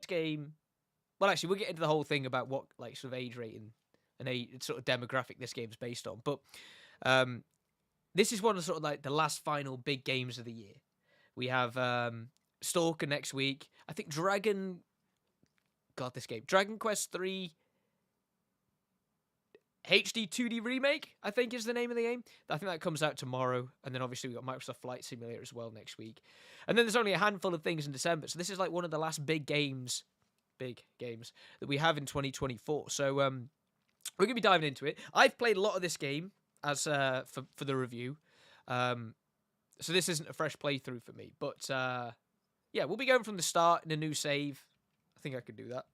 next game... Well, actually, we'll get into the whole thing about what like sort of age rating and age sort of demographic this game's based on. But this is one of sort of like the last final big games of the year. We have Stalker next week. I think Dragon Quest 3 HD 2D Remake, I think is the name of the game. I think that comes out tomorrow. And then obviously we've got Microsoft Flight Simulator as well next week. And then there's only a handful of things in December. So this is like one of the last big games that we have in 2024. So we're going to be diving into it. I've played a lot of this game as for the review. So this isn't a fresh playthrough for me. But yeah, we'll be going from the start in a new save. I think I can do that.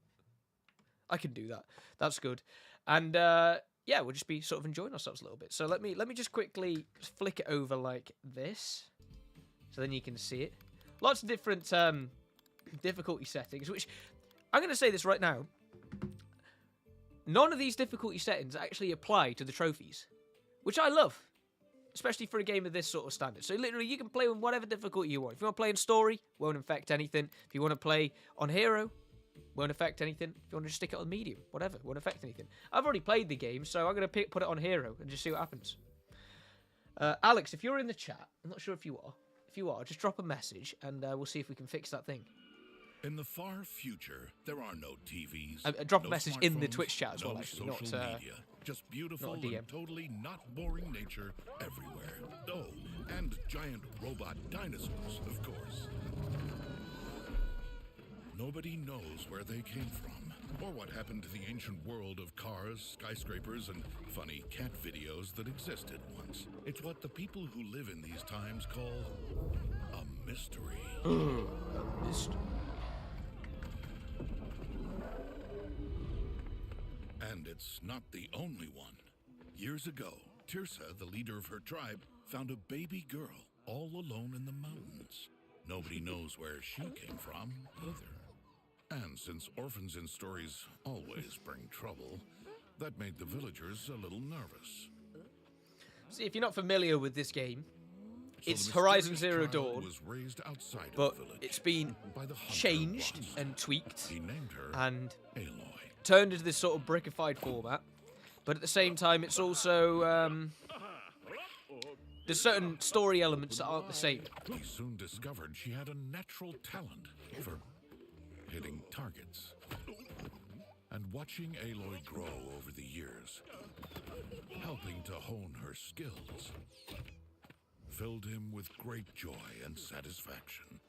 I can do that. That's good. And yeah, we'll just be sort of enjoying ourselves a little bit. So let me just quickly flick it over like this, so then you can see it. Lots of different difficulty settings, which I'm going to say this right now. None of these difficulty settings actually apply to the trophies, which I love, especially for a game of this sort of standard. So literally, you can play with whatever difficulty you want. If you want to play in story, won't affect anything. If you want to play on hero, won't affect anything. If you want to just stick it on medium, whatever, won't affect anything. I've already played the game, so I'm going to put it on hero and just see what happens. Alex, if you're in the chat, I'm not sure if you are. If you are, just drop a message and we'll see if we can fix that thing. In the far future, there are no TVs. Drop a message in the Twitch chat as well, actually. Not social media. Just beautiful not a DM. and totally not boring nature everywhere. Oh, and giant robot dinosaurs, of course. Nobody knows where they came from, or what happened to the ancient world of cars, skyscrapers, and funny cat videos that existed once. It's what the people who live in these times call a mystery. A mystery. And it's not the only one. Years ago, Tirsa, the leader of her tribe, found a baby girl all alone in the mountains. Nobody knows where she came from either. And since orphans in stories always bring trouble, that made the villagers a little nervous. See, if you're not familiar with this game, So it's the Horizon mysterious Zero child Dawn, was raised outside but of the village it's been by the hunter changed monster. and tweaked He named her and Aloy. turned into this sort of brickified format. But at the same time, it's also... there's certain story elements that aren't the same. He soon discovered she had a natural talent for hitting targets. And watching Aloy grow over the years, helping to hone her skills, filled him with great joy and satisfaction.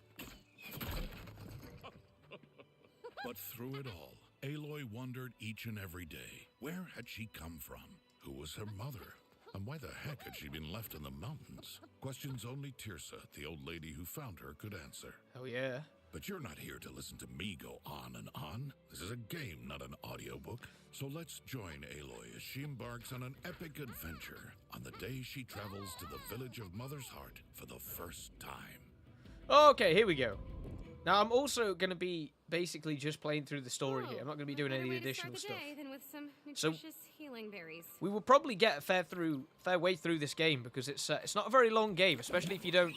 But through it all, Aloy wondered each and every day, where had she come from? Who was her mother? And why the heck had she been left in the mountains? Questions only Tirsa, the old lady who found her, could answer. Oh, yeah. But you're not here to listen to me go on and on. This is a game, not an audiobook. So let's join Aloy as she embarks on an epic adventure on the day she travels to the village of Mother's Heart for the first time. Okay, here we go. Now, I'm also going to be basically just playing through the story here. I'm not going to be doing any additional stuff. With some So, nutritious healing berries. we will probably get a fair way through this game because it's not a very long game, especially if you don't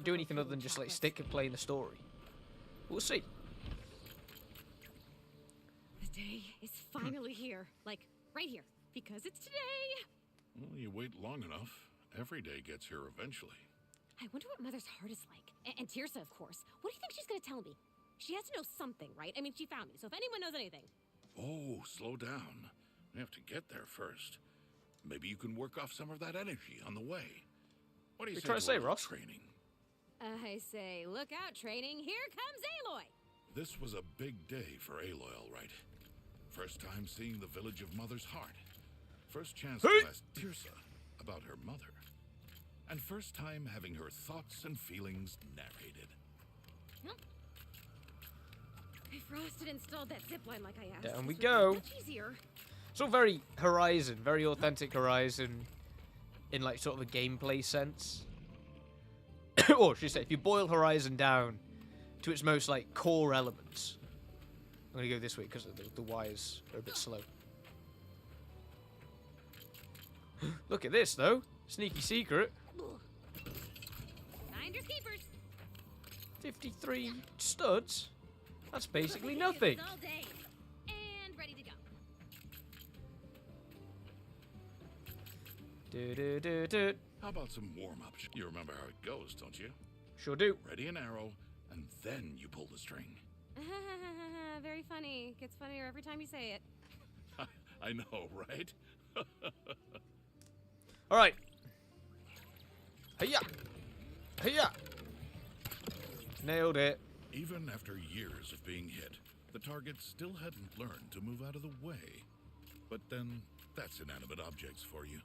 do anything other than just like stick and play the story. We'll see. The day is finally here, like right here, because it's today. Well, you wait long enough. Every day gets here eventually. I wonder what Mother's Heart is like. And Tirsa, of course. What do you think she's gonna tell me? She has to know something, right? I mean, she found me, so if anyone knows anything. Oh, slow down. We have to get there first. Maybe you can work off some of that energy on the way. What do you trying to say, Ross? Training. I say, look out, training. Here comes Aloy. This was a big day for Aloy, all right. First time seeing the village of Mother's Heart. First chance to ask Tirsa about her mother. And first time having her thoughts and feelings narrated. If Ross had installed that zipline like I asked, Down we this would go. be much easier. It's all very Horizon, very authentic Horizon in like sort of a gameplay sense. Or should I say, if you boil Horizon down to its most like core elements. I'm gonna go this way because the wires are a bit slow. Look at this though, sneaky secret. Finders keepers. 53 studs. That's basically Kids nothing. all day. And ready to go. Do. How about some warm-up? You remember how it goes, don't you? Sure do. Ready an arrow, and then you pull the string. Very funny. Gets funnier every time you say it. I know, right? All right. Hiya. Hiya. Nailed it. Even after years of being hit, the target still hadn't learned to move out of the way. But then, that's inanimate objects for you.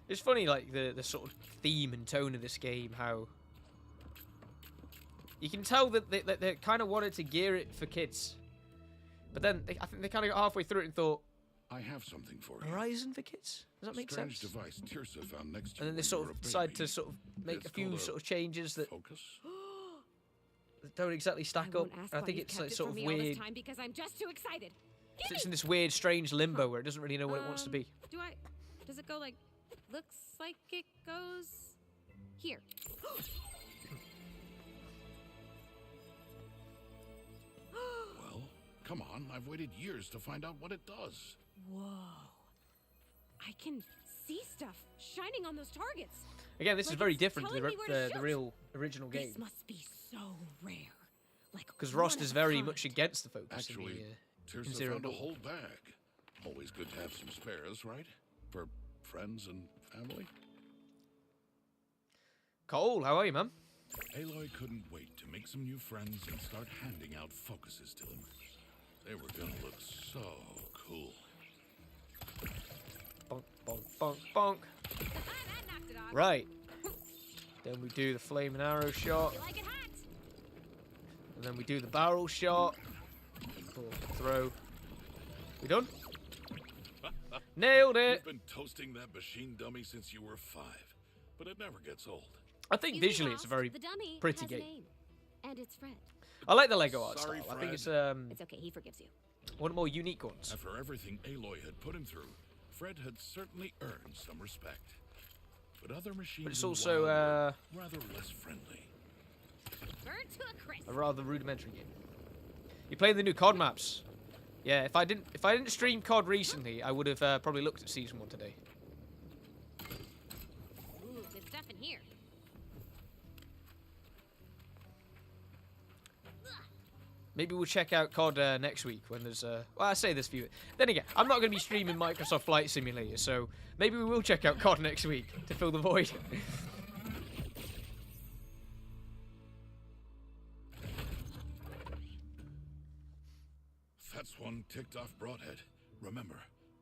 It's funny, like, the sort of theme and tone of this game, how... You can tell that they kind of wanted to gear it for kids. But then, I think they kind of got halfway through it and thought, I have something for you. Horizon for kids? Does that make Strange sense? device Tirsa found next to And then you they when sort you were of a decide baby. to sort of make It's a few called sort of changes that Focus? don't exactly stack I up. won't ask And I why think you've it's kept like it sort from of me all this weird. time because I'm just too excited. It's in this weird, strange limbo where it doesn't really know what it wants to be. Does it go like? Looks like it goes here. Well, come on. I've waited years to find out what it does. Whoa! I can see stuff shining on those targets. Again, this is Like very it's different to telling me where to the shoot. real original game. This must be so rare. Like Because one Rost of is a very kind. much against the focus Actually, in Tirsa Zero found a Dawn. whole bag. Always good to have some spares, right? For friends and family. Cole, how are you, man? Aloy couldn't wait to make some new friends and start handing out focuses to them. They were gonna look so cool. Bonk, bonk, bonk, bonk. That knocked it off. Right. Then we do the flaming arrow shot. You like it hot? And then we do the barrel shot. Pull, throw. We done? Nailed it! You've been toasting that machine dummy since you were 5, but it never gets old. I think Excuse me, visually it's a Rost, very the dummy pretty has a game. name, and it's Fred. I like the Lego art Sorry, style. I think it's It's okay, he forgives you. one of the more unique ones. After everything Aloy had put him through, Fred had certainly earned some respect. But other machines But it's in also WoW were rather less friendly. Burn to a crisp. a rather rudimentary game. You play the new COD maps? Yeah, if I didn't stream COD recently, I would have probably looked at season 1 today. Ooh, good stuff in here. Maybe we'll check out COD next week when there's well, I say this for you. Then again, I'm not going to be streaming Microsoft Flight Simulator, so maybe we will check out COD next week to fill the void. That's one ticked off broadhead. Remember,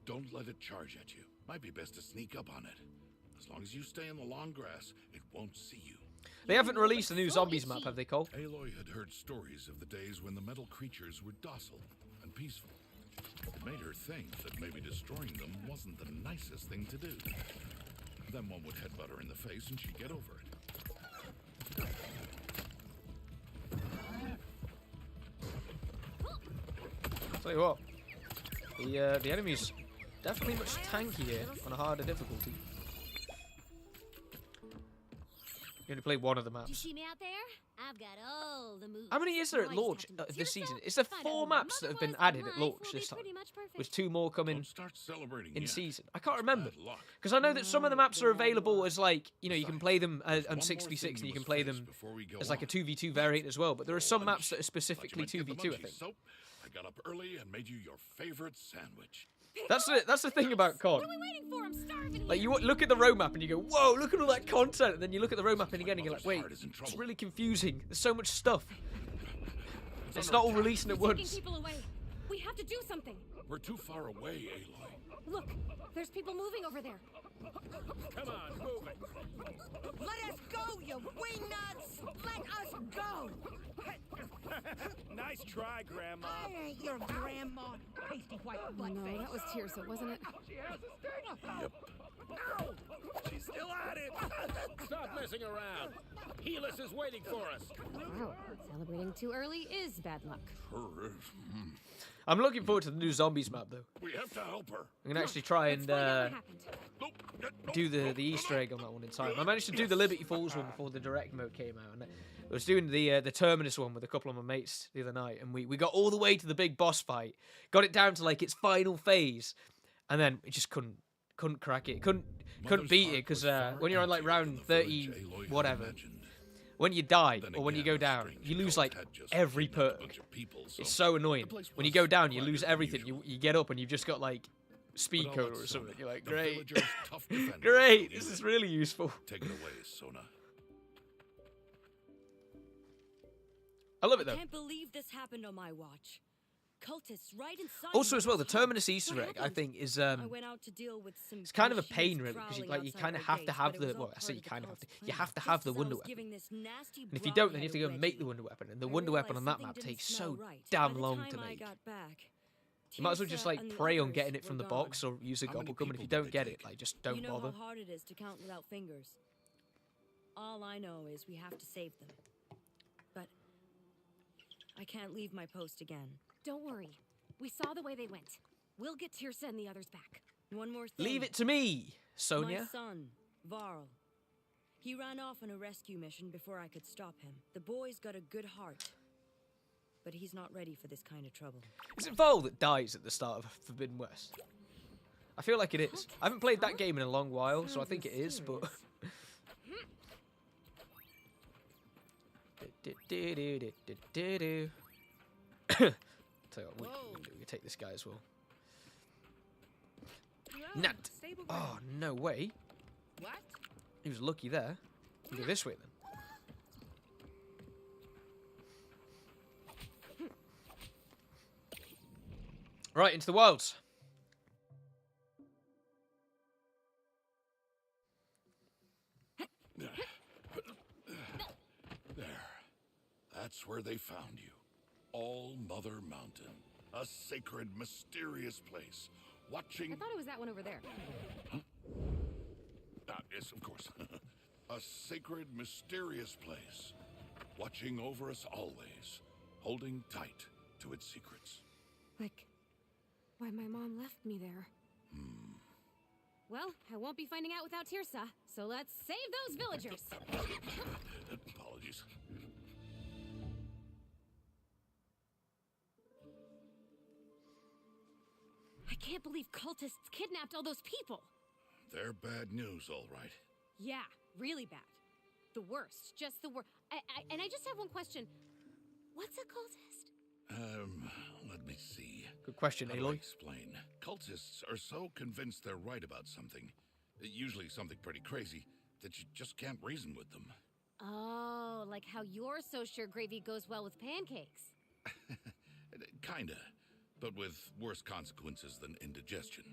don't let it charge at you. Might be best to sneak up on it. As long as you stay in the long grass, it won't see you. They haven't released the new zombies map, have they, Cole? Aloy had heard stories of the days when the metal creatures were docile and peaceful. It made her think that maybe destroying them wasn't the nicest thing to do. Then one would headbutt her in the face and she'd get over it. Tell you what, the enemy's definitely much tankier on a harder difficulty. You only play one of the Do you maps. see me out there? I've got all the moves. How many is there at Now I just launch have to this tear season? some, Is there find 4 out who maps that my have been mother was, added at life launch will this be time? pretty much perfect. With 2 more coming Don't start celebrating in yet. season. I can't remember. Bad luck. Because I know that some of the maps are available as like, you know, you can play them There's on one more 66 thing and you can must play face them before we go as like a on. 2v2 variant as well. But there are some Lunch. maps that are specifically Thought you might 2v2, get I the think. munchies, so I got up early and made you your favorite sandwich. That's the thing about COD. What are we waiting for? I'm starving Like, here. you look at the roadmap and you go, whoa, look at all that content. And then you look at the roadmap and again and you're like, Mother's wait, heart is in it's trouble. really confusing. There's so much stuff. It's under not all attack. releasing at He's taking once. people away. We have to do something. We're too far away, Aloy. Look, there's people moving over there. Come on, move it. Let us go, you wingnuts! Let us go! Nice try, Grandma. I ain't your grandma, pasty white butt No, face. that was Tirsa, wasn't it? Yep. She's still at it. Stop messing around. Helis is waiting for us. Wow, celebrating too early is bad luck. Her is. I'm looking forward to the new zombies map though. We have to help her. I'm gonna actually try Let's and find out what happened. Nope. do the Easter egg on that one in time. I managed to do the Liberty Falls one before the direct mode came out, and I was doing the Terminus one with a couple of my mates the other night, and we got all the way to the big boss fight, got it down to like its final phase, and then it just couldn't crack it, couldn't beat it, because when you're on like round 30 whatever, when you die or when you go down, you lose like every perk. It's so annoying. When you go down, you lose everything. You get up and you've just got like speed code or something. You're like, great, great. This is really useful. Take it away, Sona. I love it though. I can't believe this happened on my watch. Cultists right inside. Also, as well, the Mother's heart. Terminus Easter What egg, I happened? think, is I went out to deal with some it's kind of a machines pain, really, because you prowling you outside kind of our have to gates, have but it the was all well, I say you part kind of the have to. cult's You plan. have to have the Just as I Wonder was Weapon. giving this nasty And if you don't, then you have to go broad-headed and make the wedgie, Wonder Weapon. And the I Wonder Weapon on realized that map something takes didn't so smell right. damn By the long time to I make. got back, You might as well just Tirsa like and the pray on others getting it from were the gone. box or use a How many gobble gum. And if you people don't did get they it, take? like just You don't know bother. how hard it is to count without fingers. All I know is we have to save them. But I can't leave my post again. Don't worry. We saw the way they went. We'll get Tirsa and the others back. One more thing. Leave it to me, My Sonia. son, Varl. He ran off on a rescue mission before I could stop him. The boy's got a good heart. But he's not ready for this kind of trouble. Is it Varl that dies at the start of Forbidden West? I feel like it is. I haven't played that game in a long while, so I Sounds think it is, but... Tell you what, we take this guy as well. Nut. Oh, no way. What? He was lucky there. We'll go this way then. Right, into the wilds. There. That's where they found you. All Mother Mountain. A sacred, mysterious place. Watching... I thought it was that one over there. yes, of course. A sacred, mysterious place. Watching over us always. Holding tight to its secrets. Like, why my mom left me there. Well, I won't be finding out without Tirsa, so let's save those villagers. Apologies. I can't believe cultists kidnapped all those people. They're bad news, all right. Yeah, really bad. The worst, just the worst. And I just have one question. What's a cultist? Let me see. Good question, How do I Aloy. explain? Cultists are so convinced they're right about something, usually something pretty crazy, that you just can't reason with them. Oh, like how you're so sure gravy goes well with pancakes. Kinda, but with worse consequences than indigestion.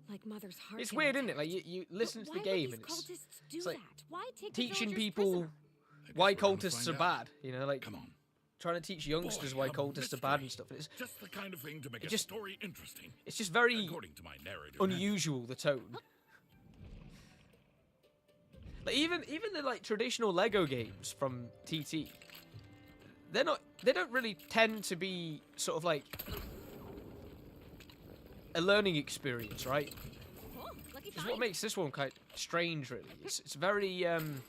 Like Mother's heart. It's weird, isn't it? Like, you listen to the game and Why would these cultists do it's like that? Why take the teaching villagers people prisoner? I guess why we're gonna cultists find are out. bad. You know, like Come on. trying to teach youngsters Boy, why a cultists are bad and mystery. stuff. And Just the kind of thing to make It a just- story interesting. it's just very According to my narrator. unusual, the tone. Like even the like traditional Lego games from TT, they don't really tend to be sort of like a learning experience, right? Oh, lucky Which is find. what makes this one quite strange, really. It's very And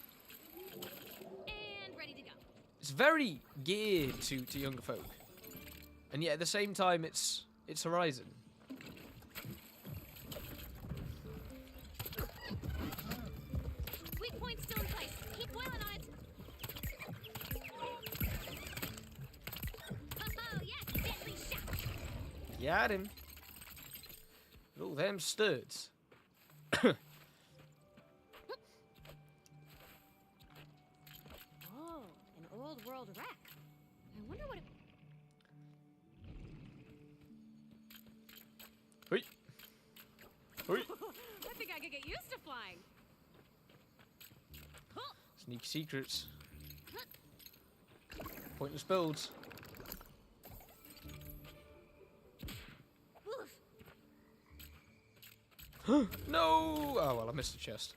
ready to go. it's very geared to younger folk, and yet at the same time it's Horizon. Weak point still in place. Keep boiling on it. Oh, yes, deadly shot. You had him. Look at them studs. Oh, an old world wreck. I wonder what it... Hoi. Hoi. I think I could get used to flying. Sneaky secrets. Pointless builds. Oof. No! Oh well, I missed the chest.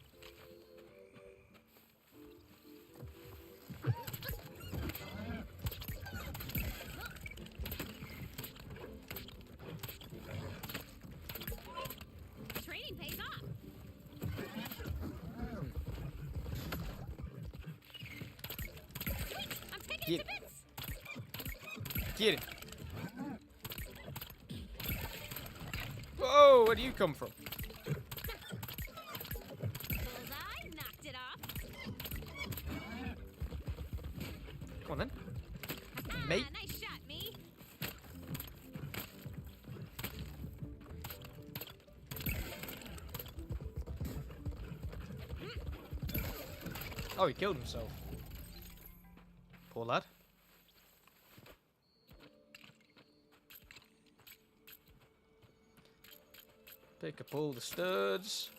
Training pays off. Get him. Whoa, where do you come from? Bullseye, knocked it off. Come on then. Mate. Nice shot, me. Oh, he killed himself. Poor lad. Pick up all the studs.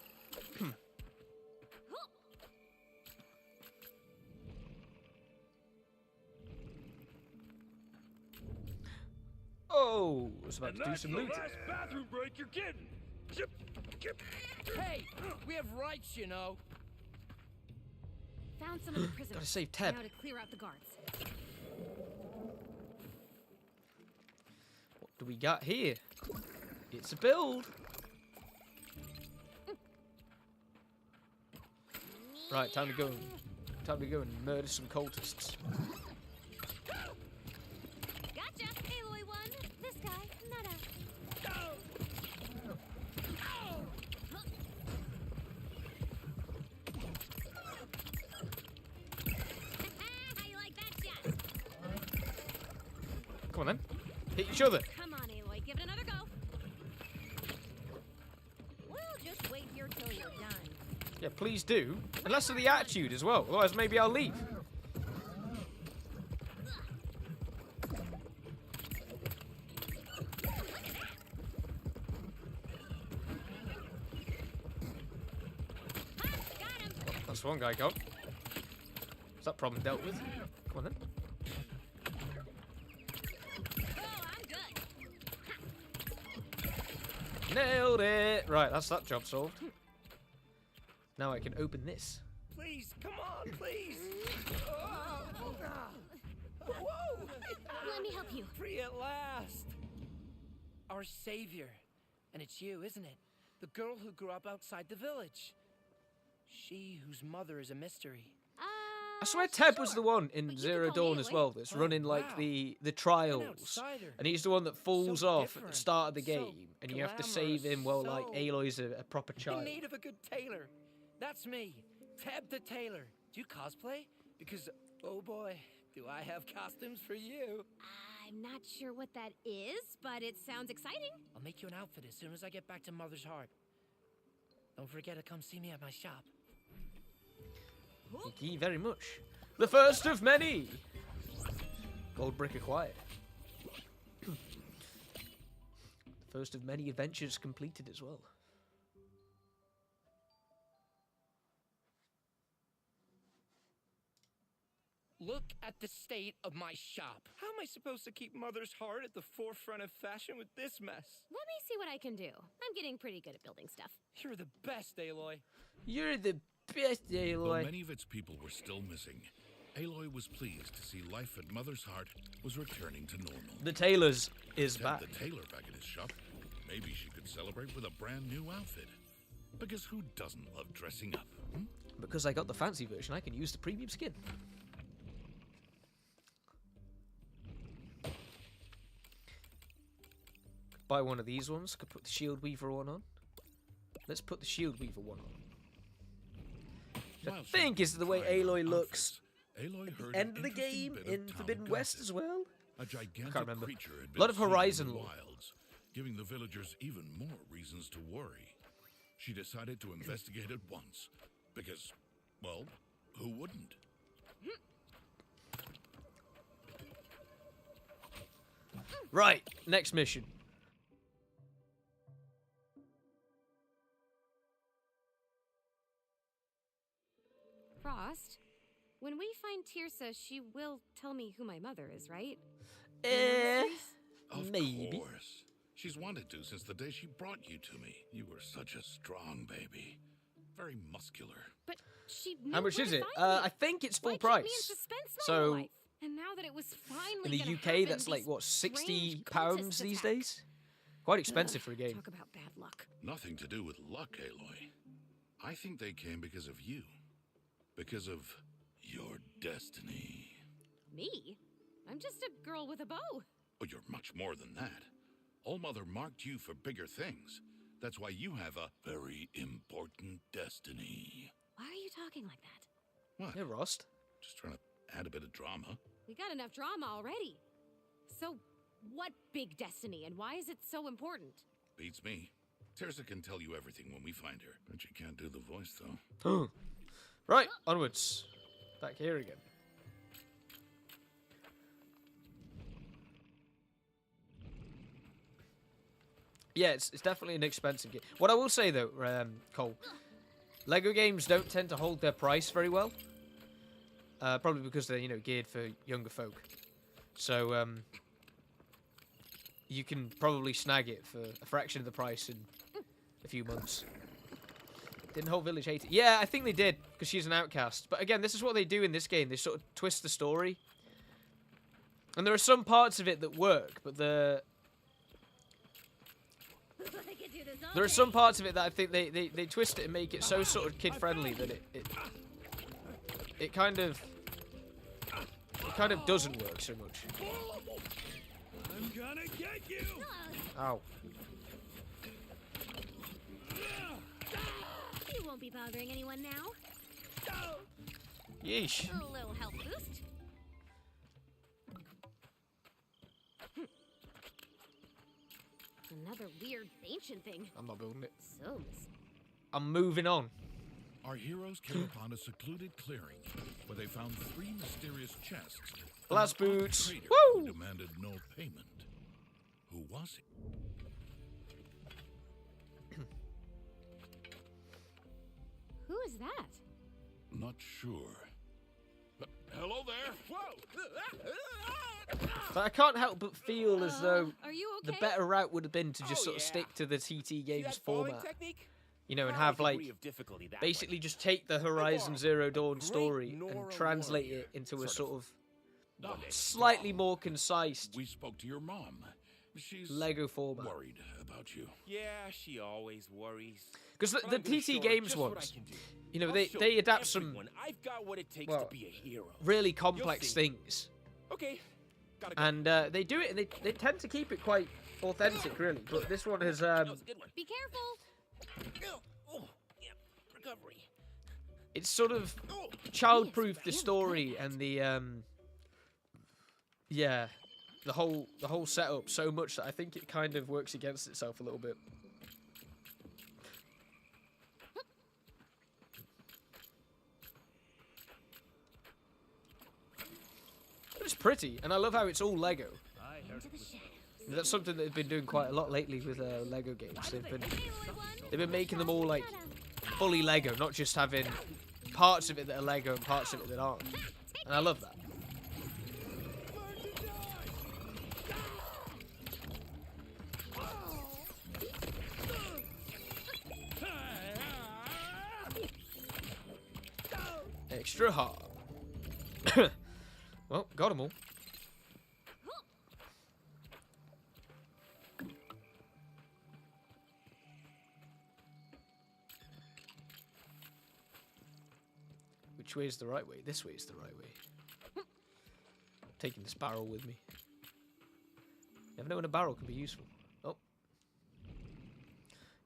Oh, I was about to do some looting. last bathroom break you're getting. Hey, we have rights, you know. Found some of the prisoners. Gotta save Teb. Now to clear out the guards. What do we got here? It's a build. Right, time to go. Time to go and murder some cultists. Gotcha. Aloy won. This guy, nada. How you like that shot? Come on then. Hit each other. Come on, Aloy. Give it another go. We'll just wait here till you're done. Yeah, please do. And less of the attitude as well. Otherwise, maybe I'll leave. That's one guy got. Is that problem dealt with? Come on then. Oh, I'm good. Nailed it! Right, that's that job solved. Now I can open this. Please, come on, please. Whoa! Let me help you. Free at last. Our savior. And it's you, isn't it? The girl who grew up outside the village. She whose mother is a mystery. I swear Teb was Sure. the one But in you can Zero call me Dawn as Aloy. well that's Oh, running like wow. the An trials. outsider. And he's the one that falls So off at the different. start of the So game. And you have to save him glamorous. while like So Aloy's a proper In child. need of a good tailor. That's me, Teb the tailor. Do you cosplay? Because, oh boy, do I have costumes for you. I'm not sure what that is, but it sounds exciting. I'll make you an outfit as soon as I get back to Mother's Heart. Don't forget to come see me at my shop. Thank you very much. The first of many! Gold brick acquired. The first of many adventures completed as well. Look at the state of my shop. How am I supposed to keep Mother's Heart at the forefront of fashion with this mess? Let me see what I can do. I'm getting pretty good at building stuff. You're the best, Aloy. You're the best, Though Aloy. many of its people were still missing, Aloy was pleased to see life at Mother's Heart was returning to normal. The tailor's is Ted back. the tailor back at his shop. Maybe she could celebrate with a brand new outfit. Because who doesn't love dressing up? Hmm? Because I got the fancy version, I can use the premium skin. Buy one of these ones. Could put the Shield Weaver one on. Let's put the Shield Weaver one on. I While she think is the way tried on Aloy looks outfits, Aloy heard end an of the interesting game bit of in town Forbidden West gossip. as well. A gigantic remember. creature had Lot been of seen in Horizon the lore. wilds, giving the villagers even more reasons to worry. She decided to investigate at once, because, well, who wouldn't? Right, next mission. Frost, when we find Tirsa, she will tell me who my mother is, right? Of Maybe. course. She's wanted to since the day she brought you to me. You were such a strong baby. Very muscular. But she knew How much where is to it? find me. I think it's full Why price. keep me in suspense my So, whole life? And now that it was finally in the gonna UK, happen, that's like these what, strange £60 cultists these attack. days? Quite expensive for a game. Talk about bad luck. Nothing to do with luck, Aloy. I think they came because of you. Because of your destiny. Me? I'm just a girl with a bow. Oh, you're much more than that. All-Mother marked you for bigger things. That's why you have a very important destiny. Why are you talking like that? What? Yeah, Rost. Just trying to add a bit of drama. We got enough drama already. So, what big destiny, and why is it so important? Beats me. Tirsa can tell you everything when we find her, but she can't do the voice, though. Right, onwards. Back here again. Yeah, it's definitely an expensive game. What I will say, though, Cole, Lego games don't tend to hold their price very well. Probably because they're, geared for younger folk. So, you can probably snag it for a fraction of the price in a few months. Didn't whole village hate it? Yeah, I think they did, because she's an outcast. But again, this is what they do in this game. They sort of twist the story. And there are some parts of it that work, but there are some parts of it that I think they twist it and make it so sort of kid-friendly that it kind of doesn't work so much. I'm gonna get you! Ow. You won't be bothering anyone now. Yeesh. A little health boost. Another weird ancient thing. I'm not building it. So I'm moving on. Our heroes came upon a secluded clearing where they found 3 mysterious chests. Blast and an odd boots. trader Woo! who demanded no payment. Who was he? who is that? Not sure. Hello there. Whoa! But I can't help but feel as though Are you okay? the better route would have been to just Oh, sort of yeah. stick to the TT Games that falling format. technique? And High have like degree of difficulty, that basically one. just take the Horizon Zero Dawn Great story Nora and translate warrior. it into a Sort sort of Knowledge. slightly more concise We spoke to your mom. She's Lego format. worried about you. Yeah, she always worries. Because the But I'm gonna show TT her Games just what I ones, can do. I'll they show adapt some everyone I've got what it takes well, to be a hero. really complex see. things. Okay, gotta go. And they do it, and they tend to keep it quite authentic, really. But this one has That was a good one. Be careful. Oh, yeah, recovery. it's sort of child-proof the story and the the whole setup so much that I think it kind of works against itself a little bit. But it's pretty, and I love how it's all Lego. Into the shadows. That's something that they've been doing quite a lot lately with Lego games. They've been making them all like fully Lego, not just having parts of it that are Lego and parts of it that aren't. And I love that. Extra hard. Well, got them all. Which way is the right way? This way is the right way. Taking this barrel with me. Never know when a barrel can be useful. Oh.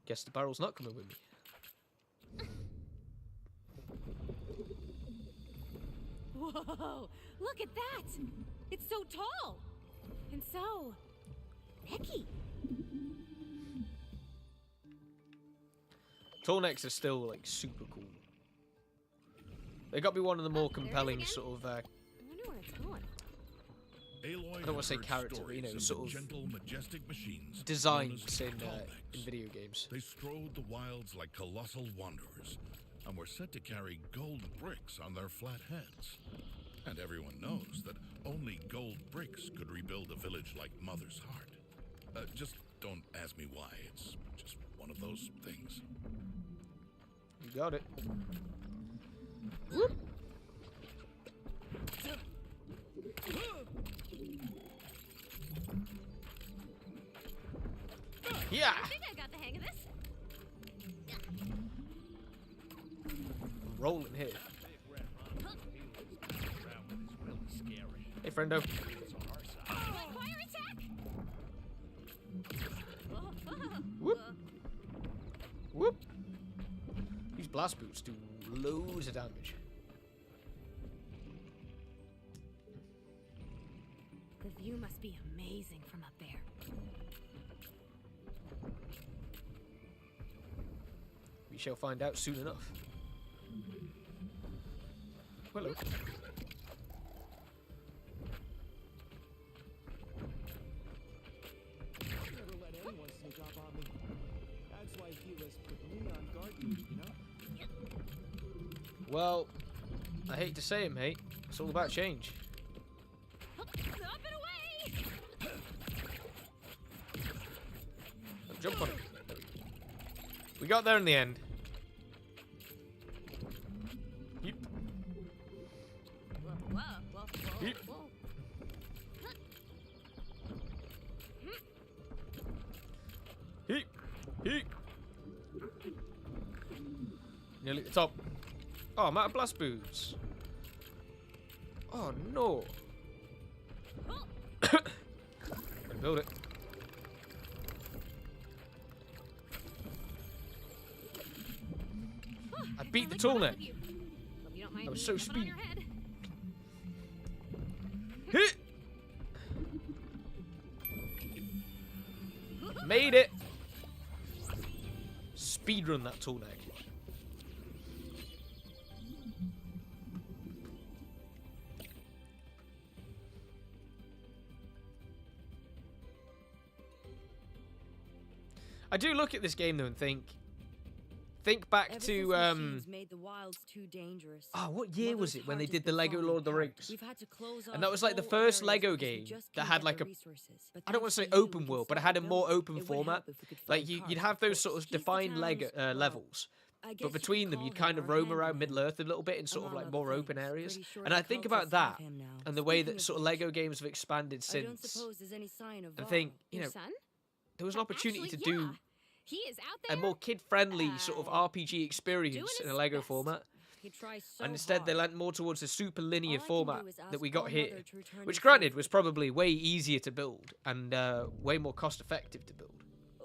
Guess the barrel's not coming with me. Whoa! Look at that! It's so tall! And so... Becky! Tall necks are still like super cool. They got to be one of the more there it is compelling again. sort of I wonder where it's going. Aloy I don't wanna say heard character, but, stories of sort the of gentle, majestic machines designs known in as Tallnecks. video games. They strode the wilds like colossal wanderers, and were said to carry gold bricks on their flat heads. And everyone knows that only gold bricks could rebuild a village like Mother's Heart. Just don't ask me why. It's just one of those things. You got it. Yeah. I think I got the hang of this. I'm rolling here. Hey, friendo. Fire attack! blast boots do loads of damage. The view must be amazing from up there. We shall find out soon enough. Hello. Never let anyone sneak up on me. That's why Helis put me on guard duty, you know? Well, I hate to say it, mate. It's all about change. Up and away! Oh, jump on it. There we go. We got there in the end. Yeep. Whoa, whoa, whoa, Yeep. whoa. Heat! Heat! Nearly at the top. Oh, I'm out of blast boots. Oh, no. Gonna build it. I beat the tall neck. That was so speedy. Hit! Made it! Speedrun that tall neck. I do look at this game though and think back Ever to since machines made the wilds too dangerous. oh, what year was Mother's it when they heart did has the been Lego falling Lord of the apart. Rings? We've had to close And that off was like the whole first areas Lego because we game just that can't had get like the a resources. I don't want to say thanks you, we open can world, but it start had a more building. open It would format. help if we could Like find you'd parts, have of those course. sort of Keep the defined Lego towns- well, levels, I guess but you could between them call you'd kind him of our roam around handyman. Middle Earth a little bit in sort of Among like other more open things. areas. Pretty sure And the I think cultists about that have him now. and the way Speaking that of sort of which, Lego games have expanded I don't since. suppose there's any sign of I think, Varl. you Your know, son? there was an opportunity Actually, to do yeah. He is out a there. more kid-friendly sort of RPG experience doing in a his Lego best. format. He tries so And instead they hard. went more towards a super linear All I can format do is that ask we got our here. mother to return Which you granted safely. was probably way easier to build and way more cost effective to build.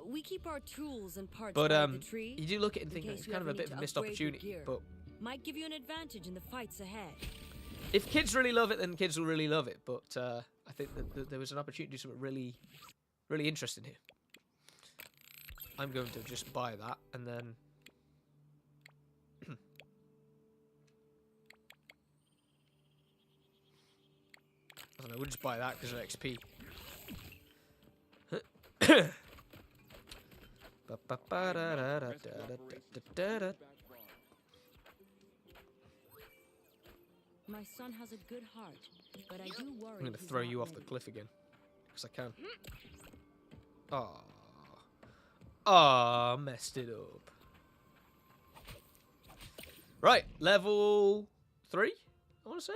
We keep our tools and parts But by the tree. you do look at it and in think case it's you kind of ever a bit need of a to missed upgrade your opportunity. gear. But Might give you an advantage in the fights ahead. if kids really love it, then kids will really love it. But I think that there was an opportunity to do something really, really interesting here. I'm going to just buy that and then. I don't know, we'll just buy that because of XP. My son has a good heart, but I do worry. I'm going to he's throw not you off the ready. cliff again. Because I can. Oh. Oh, messed it up. Right, level 3, I want to say.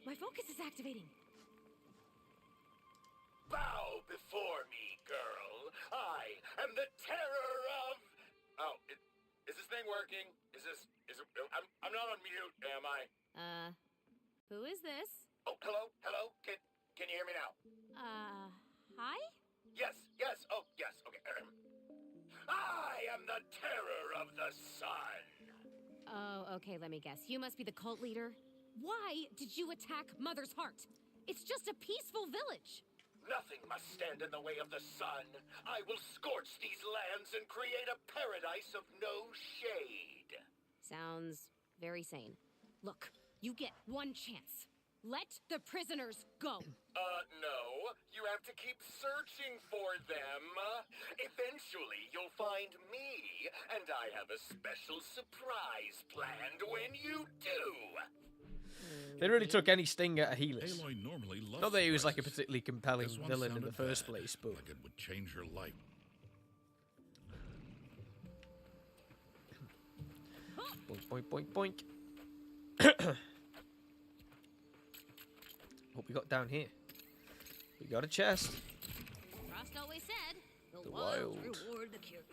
My focus is activating. Bow before me, girl. I am the terror of. Oh, is this thing working? Is it? I'm not on mute, am I? Who is this? Oh, hello, hello. Can you hear me now? Hi? Yes, yes. Oh, yes. Okay. I am the terror of the sun. Oh, okay, let me guess. You must be the cult leader. Why did you attack Mother's Heart? It's just a peaceful village. Nothing must stand in the way of the sun. I will scorch these lands and create a paradise of no shade. Sounds very sane. Look, you get one chance. Let the prisoners go. No. You have to keep searching for them. Eventually, you'll find me, and I have a special surprise planned when you do. They really took any sting out of Helis. Aloy normally loves Not that he was like a surprises. particularly compelling This one villain in the sounded first bad, place, but like it would change her life. boink, boink, boink, boink. What we got down here? We got a chest. Frost always said, the wild. reward the curious.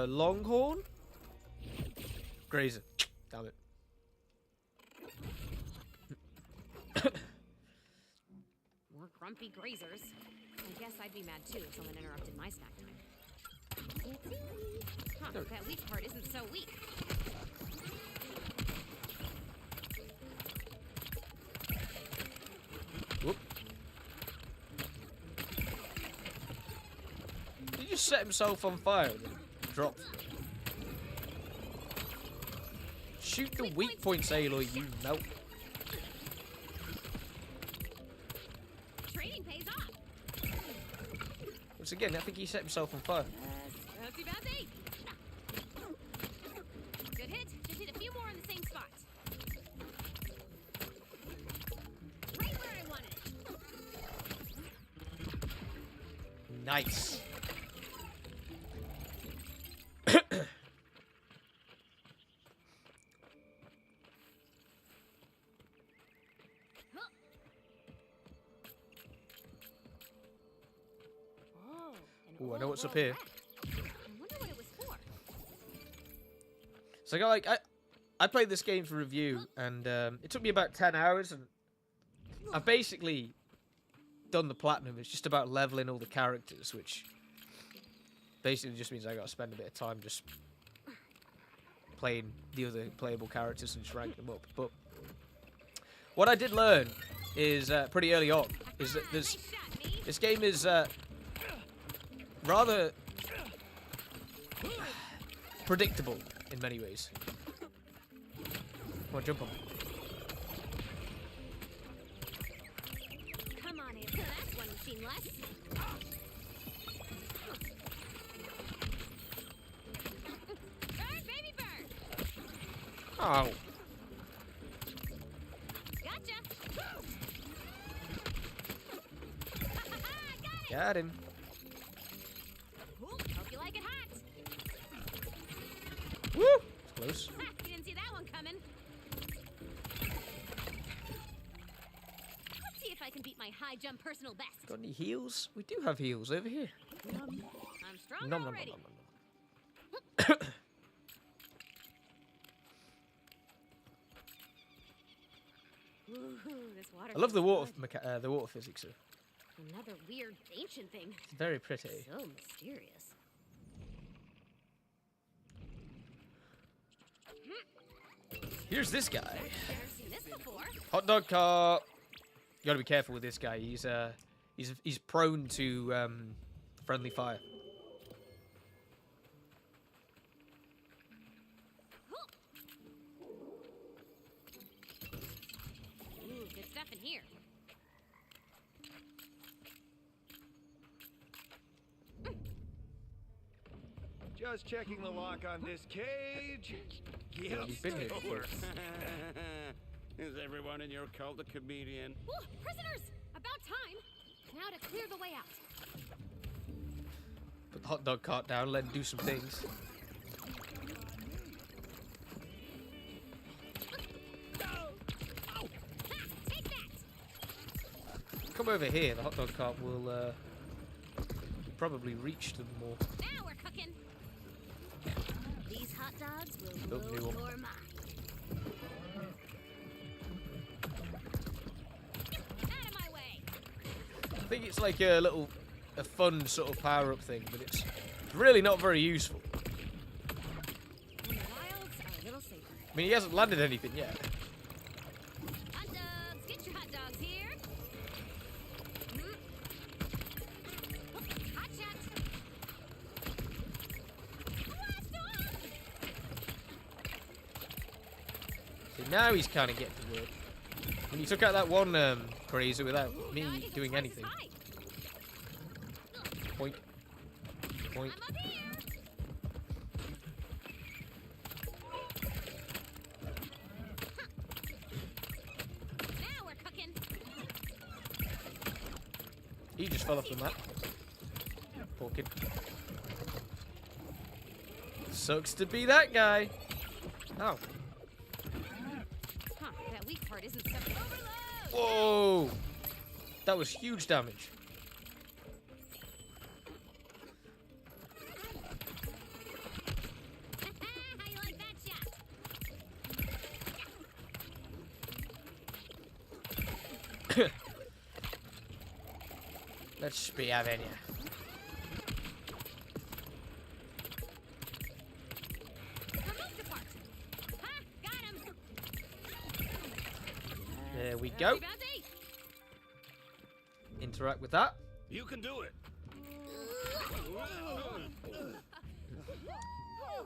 Longhorn? Grazer. Damn it. More frumpy grazers. I guess I'd be mad too if someone interrupted my snack time. Huh, that weak part isn't so weak. Whoop. He just set himself on fire and then dropped. Shoot the weak points, Aloy, you melt. Training pays off. Once again, I think he set himself on fire. Bouncy, bouncy. Good hit. Just hit a few more in the same spot. Right where I wanted it. Nice. Oh, an Ooh, I know old what's up world here. wreck. I wonder what it was for. So I played this game for review, and it took me about 10 hours, and I've basically done the platinum. It's just about leveling all the characters, which basically just means I got to spend a bit of time just playing the other playable characters and just rank them up. But what I did learn is pretty early on is that Nice shot, me. this game is rather predictable in many ways. Come on, jump on. Come on, Asa. That's one machine less. Bird, baby bird. Oh, Gotcha. Got it. got him. Ooh, hope you like it hot. Woo! It's close. Ha, you didn't see that one coming. Let's see if I can beat my high jump personal best. Got any heals? We do have heals over here. I'm strong Nom, nom, nom, already. nom, nom, nom. Ooh, this water. I love the feels water, good. the water physics. Another weird ancient thing. It's very pretty. So mysterious. Here's this guy. Never seen this before. Hot dog cart. You gotta be careful with this guy. He's prone to friendly fire. Ooh, good stuff in here. Just checking the lock on this cage. Yep, You've been here still before. works. Is everyone in your cult a comedian? Ooh, prisoners! About time. Now to clear the way out. Put the hot dog cart down. Let him do some things. Ha! Take that! Come over here. The hot dog cart will probably reach them more. Now we're cooking. These hot dogs will Nope, blow new one. your mind. Out of my way. I think it's like a fun sort of power-up thing, but it's really not very useful. And the wilds are a little safer. I mean, he hasn't landed anything yet. Hot dogs, get your hot dogs here. Hmm. Oh, hot shot. Blast off! See, now he's kind of getting to work. When he took out that one crazer without Ooh, me now I can go doing twice as anything. high. Point. Point. I'm up here. Now we're cooking. He just fell off the map. Poor kid. Sucks to be that guy. Oh. Huh, that weak part isn't so overload. Whoa. That was huge damage. How you like that shot? Let's be having you. Remove the part. Ha! Got him. There we go. Bouncy. Interact with that. You can do it.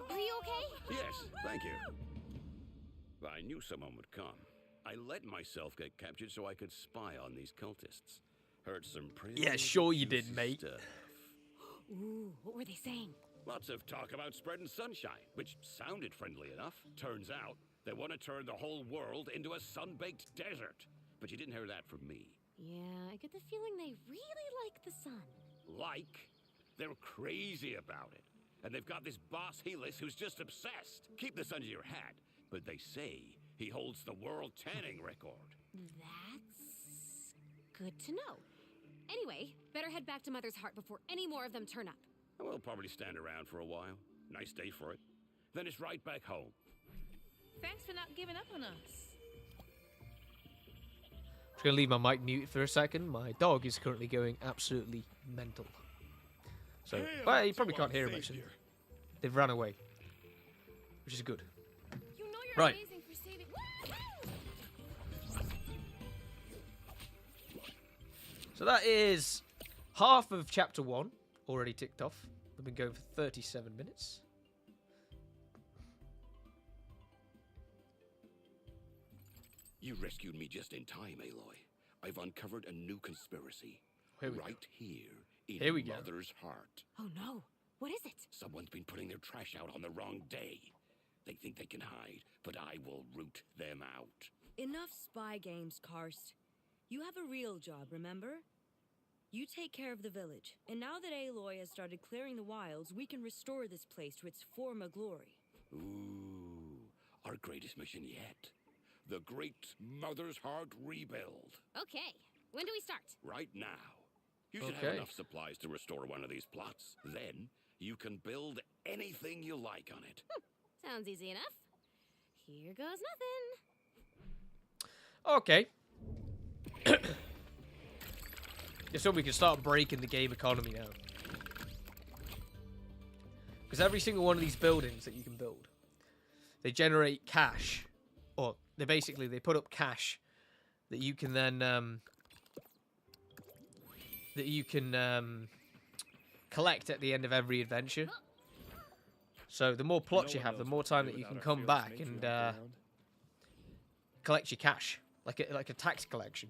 Are you okay? Yes, thank you. I knew someone would come. I let myself get captured so I could spy on these cultists. Heard some pretty Yeah, sure you did, juicy mate. stuff. Ooh, what were they saying? Lots of talk about spreading sunshine, which sounded friendly enough. Turns out they want to turn the whole world into a sun-baked desert. But you didn't hear that from me. Yeah, I get the feeling they really like the sun. Like? They're crazy about it. And they've got this boss Helis who's just obsessed. Keep this under your hat. But they say he holds the world tanning record. That's good to know. Anyway, better head back to Mother's Heart before any more of them turn up. We'll probably stand around for a while. Nice day for it. Then it's right back home. Thanks for not giving up on us. Just gonna leave my mic muted for a second. My dog is currently going absolutely mental. So, well, you probably can't hear him actually. They've run away, which is good. You know you're Right. amazing for saving. So that is half of chapter 1 already ticked off. We've been going for 37 minutes. You rescued me just in time, Aloy. I've uncovered a new conspiracy. Here we go. Right here in Here we go. Mother's Heart. Oh no, what is it? Someone's been putting their trash out on the wrong day. They think they can hide, but I will root them out. Enough spy games, Karst. You have a real job, remember? You take care of the village, and now that Aloy has started clearing the wilds, we can restore this place to its former glory. Ooh, our greatest mission yet. The Great Mother's Heart Rebuild. Okay, when do we start? Right now. You should Okay. have enough supplies to restore one of these plots. Then, you can build anything you like on it. Sounds easy enough. Here goes nothing. Okay. So we can start breaking the game economy now. Because every single one of these buildings that you can build, they generate cash. Or they put up cash that you can then collect at the end of every adventure. So the more plots you have, the more time that you can come back and collect your cash, like a tax collection.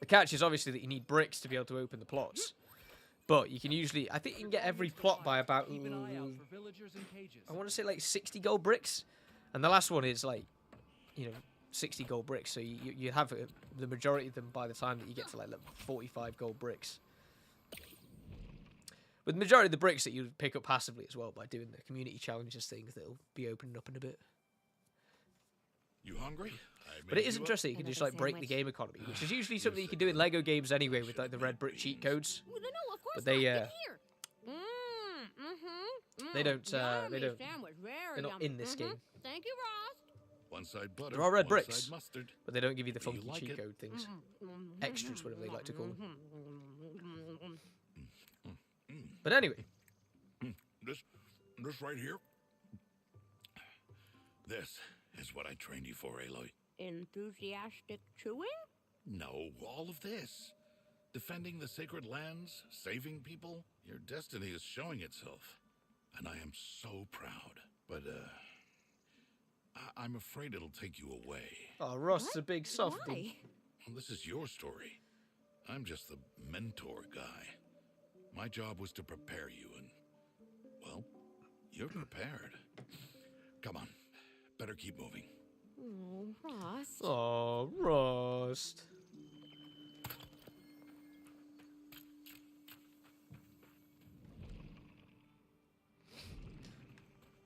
The catch is obviously that you need bricks to be able to open the plots, but you can usually, I think you can get every plot by about, Keep an eye out for villagers in cages. I want to say like 60 gold bricks, and the last one is like, 60 gold bricks. So you have the majority of them by the time that you get to like 45 gold bricks. With the majority of the bricks that you pick up passively as well by doing the community challenges things that'll be opening up in a bit. You hungry? But it is interesting. You can just like break the game economy, which is usually something you can do in Lego games anyway with like the red brick cheat codes. No, of course But they, not. Get here. They don't. Yummy They don't. sandwich, very They're not yummy. in this game. Thank you, Ross. One side butter. There are red one bricks. Side mustard. But they don't give you the Do you funky like cheat it? code things. Extras, whatever they like to call them. But anyway, This right here. This is what I trained you for, Aloy. Enthusiastic chewing? No, all of this. Defending the sacred lands, saving people. Your destiny is showing itself. And I am so proud. But, I'm afraid it'll take you away. oh, Ross is a big softie. Why? Well, this is your story. I'm just the mentor guy. My job was to prepare you, and, well, you're prepared. Come on. Better keep moving. Oh, Ross. Oh, Rost.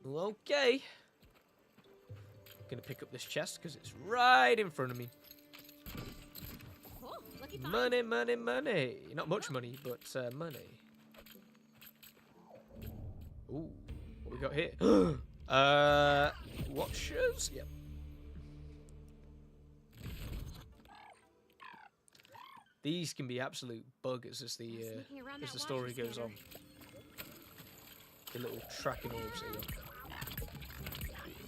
Okay. Gonna pick up this chest because it's right in front of me. Oh, lucky find. Money, money, money. Not much money, but money. Ooh, what we got here? Watchers? Yep. These can be absolute buggers as the Sneaking around that story water goes on. The little tracking orbs here.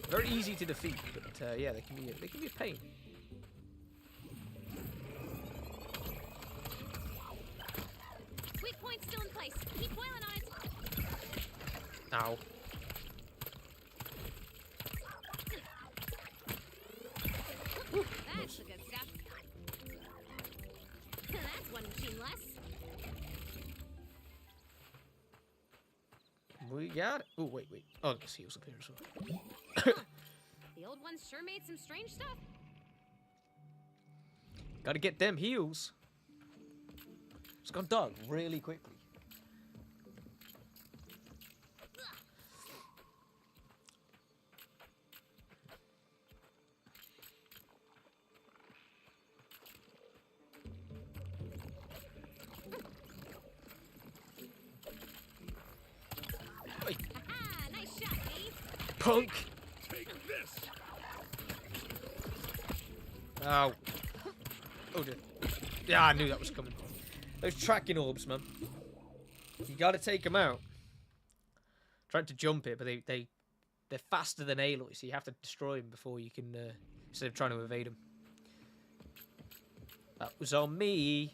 Very easy to defeat, but yeah, they can be a pain. Weak point still in place. Keep boiling on it. Ow. That's the good stuff. That's one machine less. We got it. Oh, wait. Oh, there's heals up here as well. The old ones sure made some strange stuff. Gotta get them heals. It's gone dark really quickly. Haha, nice shot, Dave. Punk! Take this! Ow. Oh dear. Yeah, I knew that was coming. Those tracking orbs, man. You gotta take them out. Tried to jump it, but they're faster than Aloy, so you have to destroy them before you can, instead of trying to evade them. That was on me.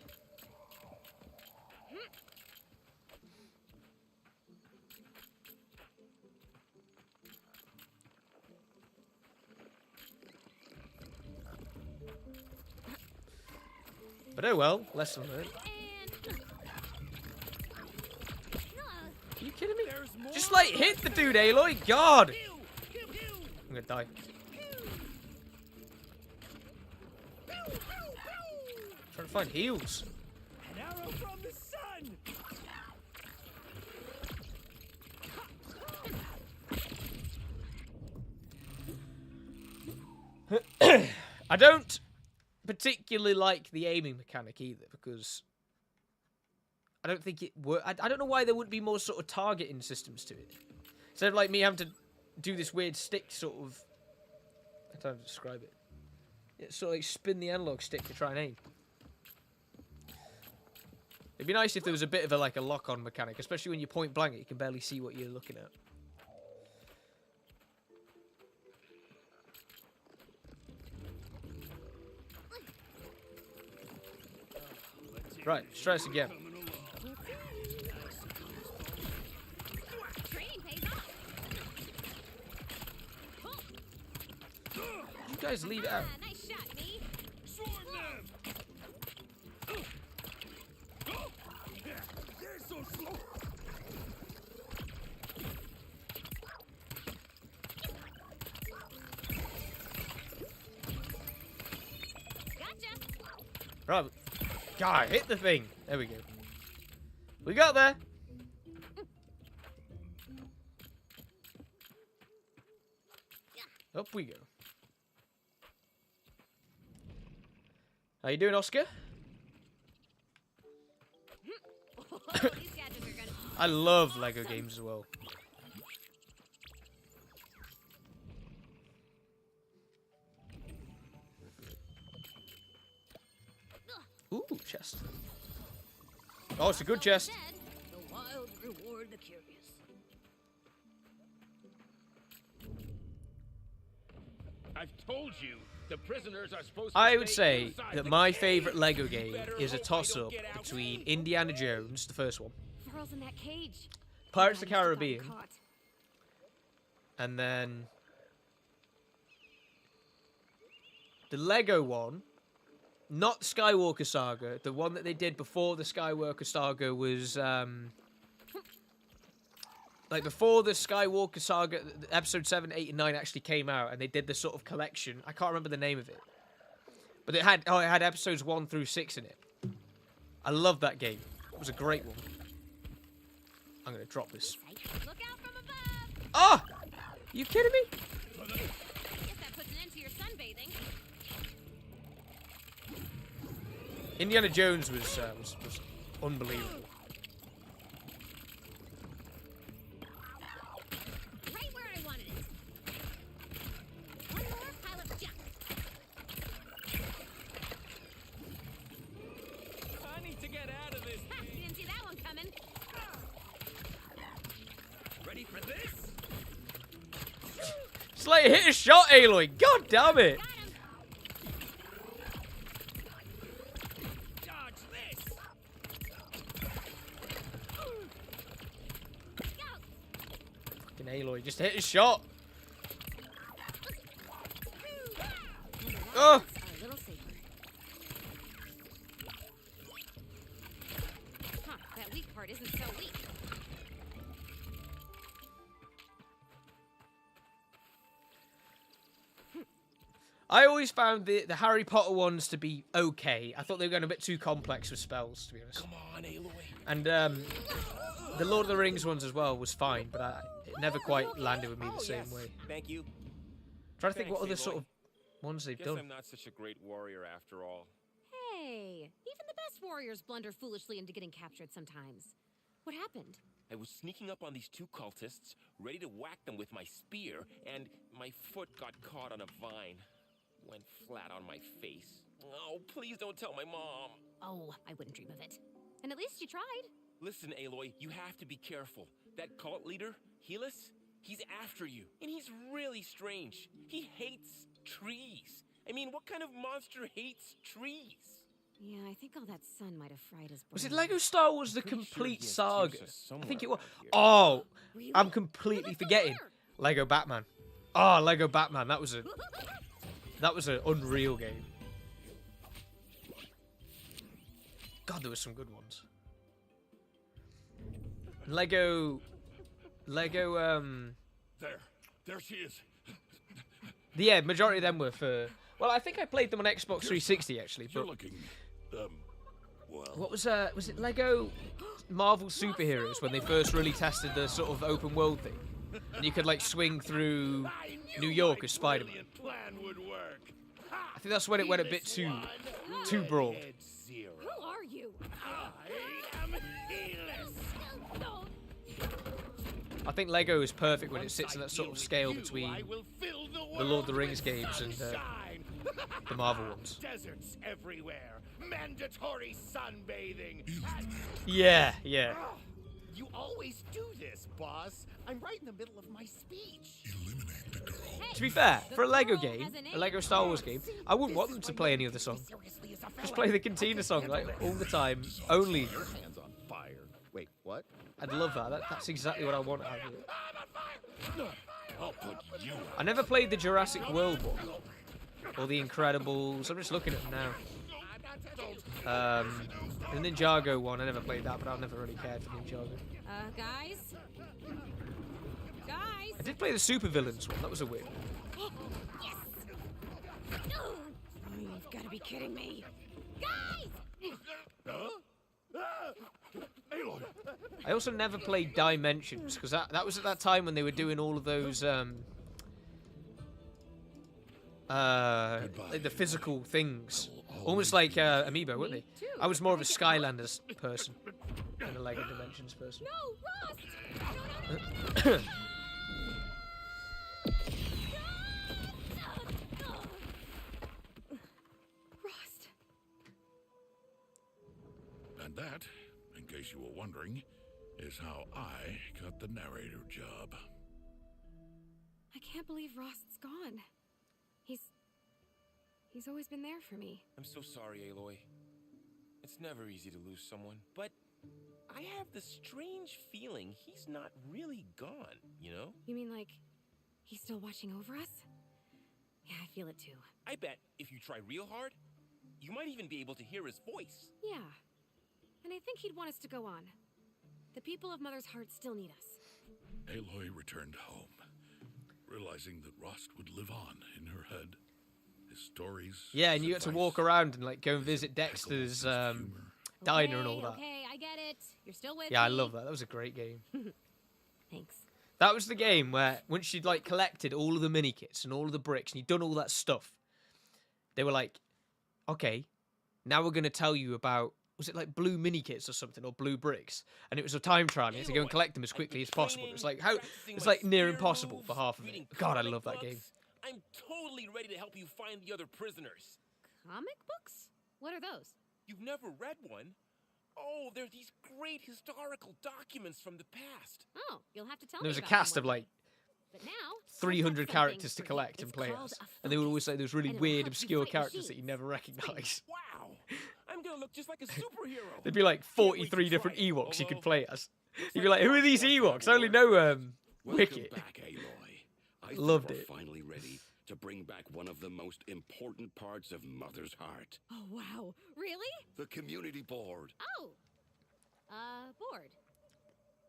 But oh well, lesson learned. Are you kidding me? Just like hit the dude, Aloy. God! I'm gonna die. Trying to find heals. An arrow from the sun! I don't particularly like the aiming mechanic either, because I don't think it works. I don't know why there wouldn't be more sort of targeting systems to it. Instead of like me having to do this weird stick sort of... I don't know how to describe it. It's sort of like spin the analog stick to try and aim. It'd be nice if there was a bit of a like a lock-on mechanic, especially when you point blank it, you can barely see what you're looking at. Right, let's try this again. Training pays off. You guys leave it out. Ah, nice shot, me. Swarm them! They're so slow! Gotcha. Right. God, hit the thing. There we go. We got there. Up we go. How you doing, Oscar? These gadgets are gonna... I love Lego games as well. Ooh, chest. Oh, it's a good chest. Said, the wild reward the curious. I've told you, the prisoners are supposed to I would stay say inside that the my cage. favorite Lego game Better is a hope I don't toss-up get out. between Indiana Jones, the first one, Pearl's in that cage. Pirates of the Might have gotten Caribbean, caught. and then the Lego one, not the Skywalker Saga, the one that they did before the Skywalker Saga was, like before the Skywalker Saga, episode 7, 8, and 9 actually came out, and they did this sort of collection. I can't remember the name of it. But it had episodes 1 through 6 in it. I love that game. It was a great one. I'm going to drop this. Look out from above. Ah! You kidding me? Guess that puts an end to your sunbathing. Indiana Jones was unbelievable. Right where I wanted it. One more pile of junk. For this? Slay, hit a shot, Aloy. God damn it. Dodge this. Fucking Aloy, just hit a shot. Oh. A little safer. Huh, that weak part isn't so weak. I always found the Harry Potter ones to be okay. I thought they were going a bit too complex with spells, to be honest. Come on, Aloy. And the Lord of the Rings ones as well was fine, but it never quite landed with me the same way. Thank you. Trying to think what Thanks, other sort Aloy. of ones they've Guess done. I'm not such a great warrior after all. Hey, even the best warriors blunder foolishly into getting captured sometimes. What happened? I was sneaking up on these two cultists, ready to whack them with my spear, and my foot got caught on a vine. Went flat on my face. Oh, please don't tell my mom. Oh, I wouldn't dream of it. And at least you tried. Listen, Aloy, you have to be careful. That cult leader, Helis, he's after you. And he's really strange. He hates trees. I mean, what kind of monster hates trees? Yeah, I think all that sun might have fried his brain. Was it Lego Star Wars The Pretty sure Complete he has Saga? Tirsa I somewhere think it was. around here. Oh, Really? I'm completely forgetting. Lego Batman. Oh, Lego Batman. That was an unreal game. God, there were some good ones. Lego, There she is. yeah, majority of them were for. Well, I think I played them on Xbox 360 actually. You're But looking, well. what was it Lego Marvel Superheroes when they first really tested the sort of open world thing, and you could like swing through New York as Spider-Man. Plan would work. I think that's when it went a bit too broad. Zero. Who are you? I am Helis. No. I think Lego is perfect when it sits in that sort of scale between I will fill the Lord of the Rings games and sunshine. the Marvel ones. Deserts everywhere. Mandatory sunbathing. Yeah. You always do this, boss. I'm right in the middle of my speech. Eliminate the girl. To be fair, for a Lego game, a Lego Star Wars game, I wouldn't want them to play any other song. Just play the Cantina song like all the time, only. Your hands on fire. Wait, what? I'd love that. That's exactly what I want out of it. I'll put you out. I never played the Jurassic World one or the Incredibles. I'm just looking at them now. The Ninjago one, I never played that, but I've never really cared for Ninjago. Guys? Guys? I did play the Super Villains one. That was a win. Yes! Oh, you've got to be kidding me. Guys! Aloy. I also never played Dimensions because that was at that time when they were doing all of those like the physical things, almost like Amiibo, weren't they? I was more of a Skylanders person than a Lego Dimensions person. No, Rost! No. Rost. And that, in case you were wondering, is how I got the narrator job. I can't believe Rost's gone. He's always been there for me. I'm so sorry, Aloy. It's never easy to lose someone, but I have this strange feeling he's not really gone, you know? You mean like he's still watching over us? Yeah, I feel it too. I bet if you try real hard, you might even be able to hear his voice. Yeah. And I think he'd want us to go on. The people of Mother's Heart still need us. Aloy returned home, realizing that Rost would live on in her head. His stories. Yeah, and you got to advice, walk around and like go and visit Dexter's humor. diner and all that. Okay, I get it. You're still with me. Yeah, I love that. That was a great game. Thanks. That was the game where once you'd like collected all of the mini kits and all of the bricks and you'd done all that stuff, they were like, okay, now we're going to tell you about, was it like blue mini kits or something, or blue bricks? And it was a time trial. You had to go and collect them as quickly as possible. It was like it's like near impossible for half of it. God, I love that game. I'm totally ready to help you find the other prisoners. Comic books? What are those? You've never read one? Oh, they're these great historical documents from the past. Oh, you'll have to tell There me was a about cast them of one like day. But now, let's 300 have something characters to for you. collect and It's play called as. a And they would always focus, say those really and it'll weird, help you obscure fight characters that you machines. never recognize. Wow, I'm gonna look just like a superhero. There'd be like Can't wait to 43 try different it, Ewoks you could although play as. looks You'd be like like, who are Mark these wants Ewoks? that I only war. know Welcome Wicket. back, Aloy. I Loved think we're it. finally ready to bring back one of the most important parts of Mother's heart. Oh, wow. Really? The community board. Oh. Bored.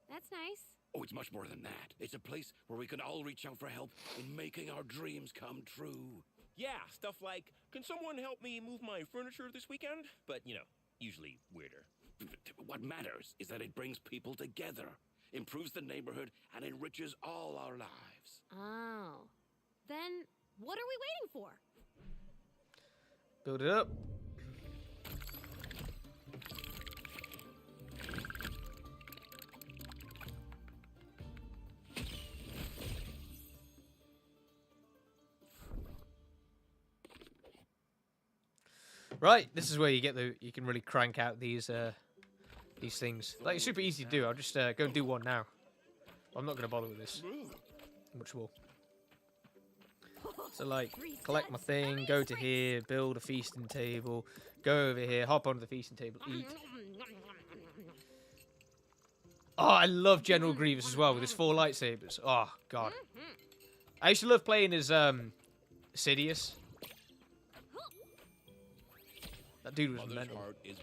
That's nice. Oh, it's much more than that. It's a place where we can all reach out for help in making our dreams come true. Yeah, stuff like, can someone help me move my furniture this weekend? But, you know, usually weirder. What matters is that it brings people together, improves the neighborhood, and enriches all our lives. Oh. Then, what are we waiting for? Build it up. Right, this is where you get you can really crank out these things. Like, it's super easy to do. I'll just go and do one now. I'm not going to bother with this much more. So, like, collect my thing, go to here, build a feasting table, go over here, hop onto the feasting table, eat. Oh, I love General Grievous as well with his 4 lightsabers. Oh, God. I used to love playing as Sidious. That dude was Mother's mental. heart is...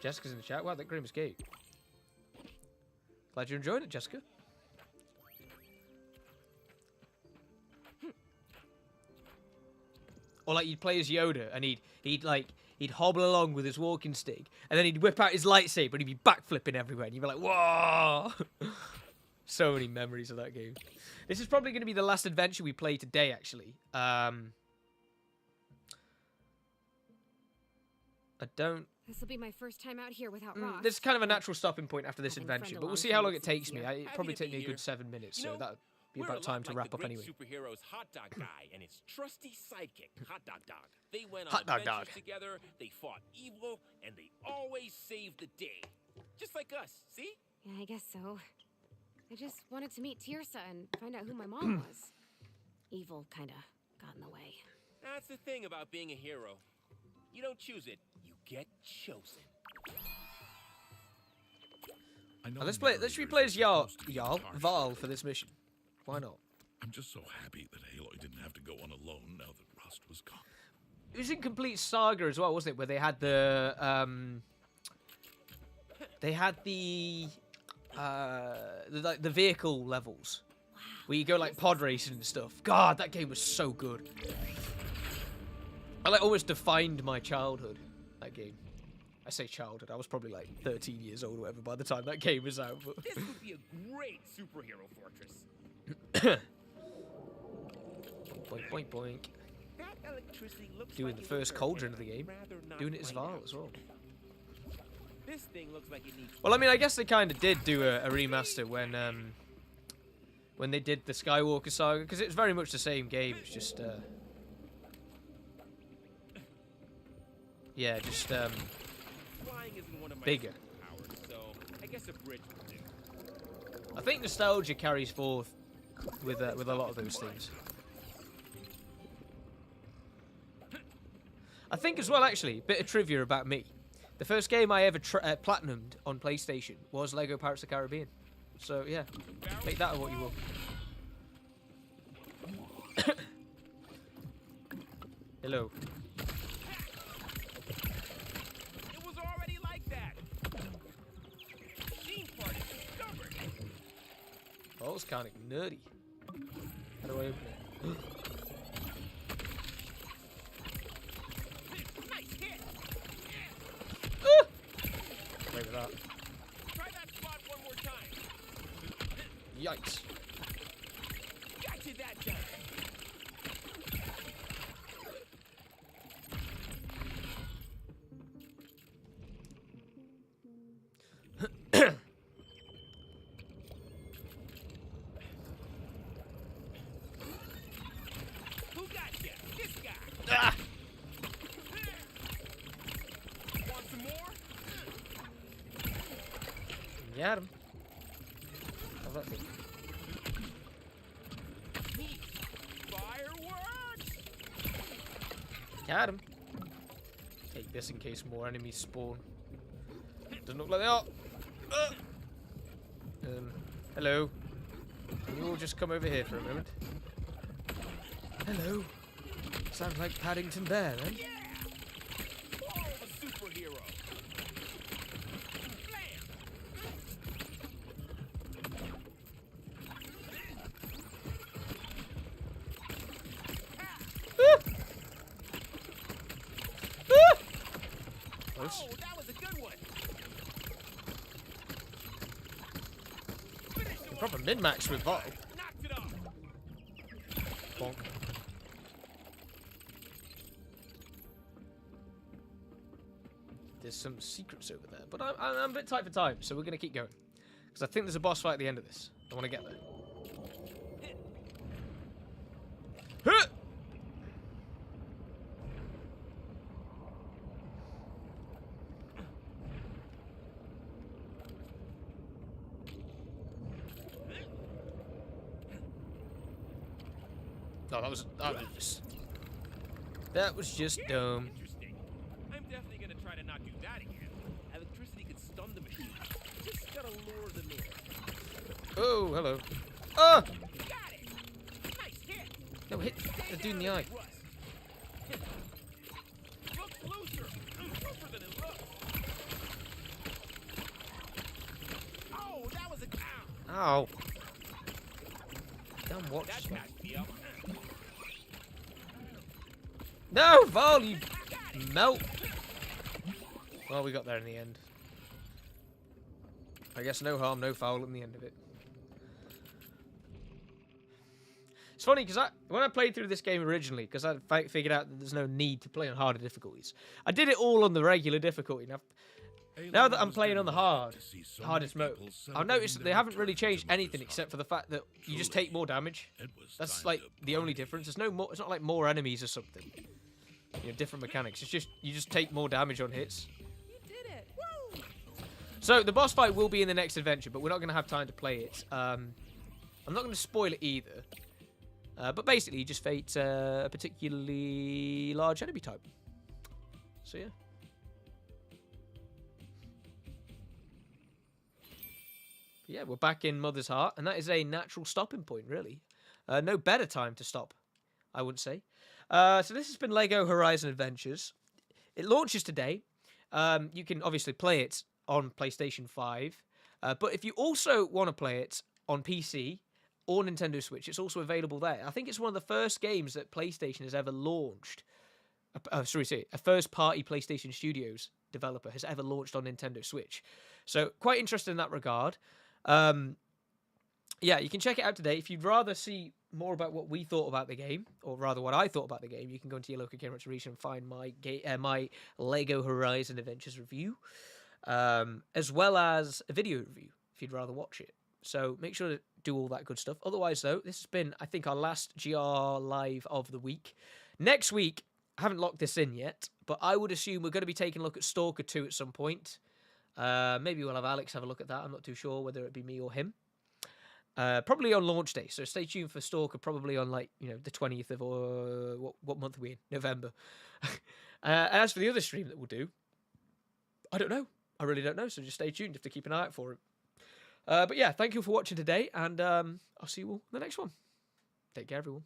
Jessica's in the chat. Wow, that Grim escape. Glad you're enjoying it, Jessica. Or like you'd play as Yoda and he'd hobble along with his walking stick and then he'd whip out his lightsaber and he'd be backflipping everywhere and you'd be like, whoa! So many memories of that game. This is probably going to be the last adventure we play today, actually. I don't... This will be my first time out here without rocks. There's kind of a natural stopping point after this Having adventure, friend but we'll along see how long seems it takes me. easier. It'd probably take me a good 7 minutes, You so know, that'd be we're a about lot time to like wrap the up great anyway. Superheroes Hot Dog Guy and his trusty sidekick, Hot Dog Dog. They went on Hot Dog adventures Dog. together, they fought evil, and they always saved the day. Just like us, see? Yeah, I guess so. I just wanted to meet Tirsa and find out who my mom was. Evil kinda got in the way. That's the thing about being a hero. You don't choose it, you get chosen. Let's replay as Jarl Val for this mission. Why not? I'm just so happy that Aloy didn't have to go on alone now that Rust was gone. It was in Complete Saga as well, wasn't it? Where they had the the vehicle levels, where you go like pod racing and stuff. God, that game was so good. I like almost defined my childhood. That game. I say childhood. I was probably like 13 years old or whatever by the time that game was out. But This would be a great superhero fortress. boink, boink, boink. That electricity looks Doing like the it first would cauldron work, of the game. rather not Doing it as right Val now. as well. This thing looks like it needs... Well, I mean, I guess they kind of did do a remaster when they did the Skywalker Saga, because it's very much the same game. It's just, yeah, just Flying isn't one of my bigger. superpowers, so I guess a bridge will do. I think nostalgia carries forth with a lot of those things. I think as well, actually, bit of trivia about me. The first game I ever platinumed on PlayStation was Lego Pirates of the Caribbean. So, yeah, make that what you will. Hello. It was already like that. Machine part is stubborn. Oh, that was kind of nerdy. How do I open it? Nice hit. Wait with that. Try that spot one more time. Yikes. Got you that time. Who got you? This guy. Ah! Want some more? Got him. How's that thing? Fireworks! Got him. Take this in case more enemies spawn. Doesn't look like they are. Hello. Can you all just come over here for a moment? Hello. Sounds like Paddington Bear, then. Yeah! All of a superhero! Close. Oh, that was a good one! Proper min-max with Vol. Knocked it off! Bonk. There's some secrets over there, but I'm a bit tight for time, so we're going to keep going. Because I think there's a boss fight at the end of this. I want to get there. Huh! No, that was just dumb. Interesting. I'm definitely gonna try to not do that again. Electricity could stun the machine. Just gotta lure them in. Oh, hello. Ah! Got it! Nice hit! No, hit the dude in the eye. Looks looser! Looser than it looks! Oh, that was a cow! Ow. Damn watch. That patched me up. No, Vol, you melt. Well, we got there in the end. I guess no harm, no foul in the end of it. It's funny because when I played through this game originally, because I figured out that there's no need to play on harder difficulties, I did it all on the regular difficulty. Now that I'm playing on the hardest mode, I've noticed that they haven't really changed anything except for the fact that you just take more damage. That's like the only difference. There's no more. It's not like more enemies or something. You know, different mechanics. It's just you just take more damage on hits. You did it! Woo! So the boss fight will be in the next adventure, but we're not going to have time to play it. I'm not going to spoil it either. But basically, you just fight a particularly large enemy type. So yeah. Yeah, we're back in Mother's Heart, and that is a natural stopping point, really. No better time to stop, I would say. So this has been LEGO Horizon Adventures. It launches today. You can obviously play it on PlayStation 5. But if you also want to play it on PC or Nintendo Switch, it's also available there. I think it's one of the first games that PlayStation has ever launched. A first-party PlayStation Studios developer has ever launched on Nintendo Switch. So quite interested in that regard. Yeah, you can check it out today. If you'd rather see more about what we thought about the game, or rather what I thought about the game, you can go into your local Game Rental region and find my LEGO Horizon Adventures review, as well as a video review if you'd rather watch it. So make sure to do all that good stuff. Otherwise, though, this has been, I think, our last GR Live of the week. Next week, I haven't locked this in yet, but I would assume we're going to be taking a look at Stalker 2 at some point. Maybe we'll have Alex have a look at that. I'm not too sure whether it be me or him. Probably on launch day, so stay tuned for Stalker. Probably on the 20th of what month are we in? November. As for the other stream that we'll do, I don't know. I really don't know. So just stay tuned. You have to keep an eye out for it. But yeah, thank you for watching today, and I'll see you all in the next one. Take care, everyone.